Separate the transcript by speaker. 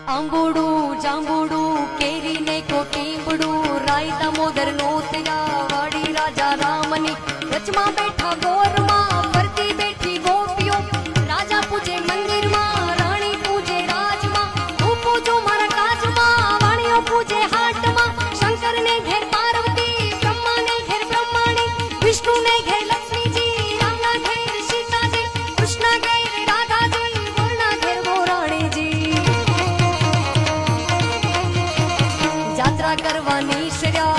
Speaker 1: આંબુડું જાંબુડું કેરી ને કોટીંબડું રાયતા મોદર નોતયા વાડી રાજા રામની રચમાં બેઠા ગોરમાં ફરતી બેઠી ગોપીઓ રાજા પૂજે મંદિરમાં રાણી પૂજે રાજમાં હું પૂજો મારા કાજમાં વાણીઓ પૂજે હાટમાં શંકર ને ઘેર પાર્વતી બ્રહ્મા ને ઘેર બ્રહ્માણી વિષ્ણુ ને ઘેર લક્ષ્મીજી રામના ઘેર સીતાજી કૃષ્ણ ઘેર રાધાજી ગોરના ઘેર ગોરાણીજી જાત્રા કરવાની શ્રેયા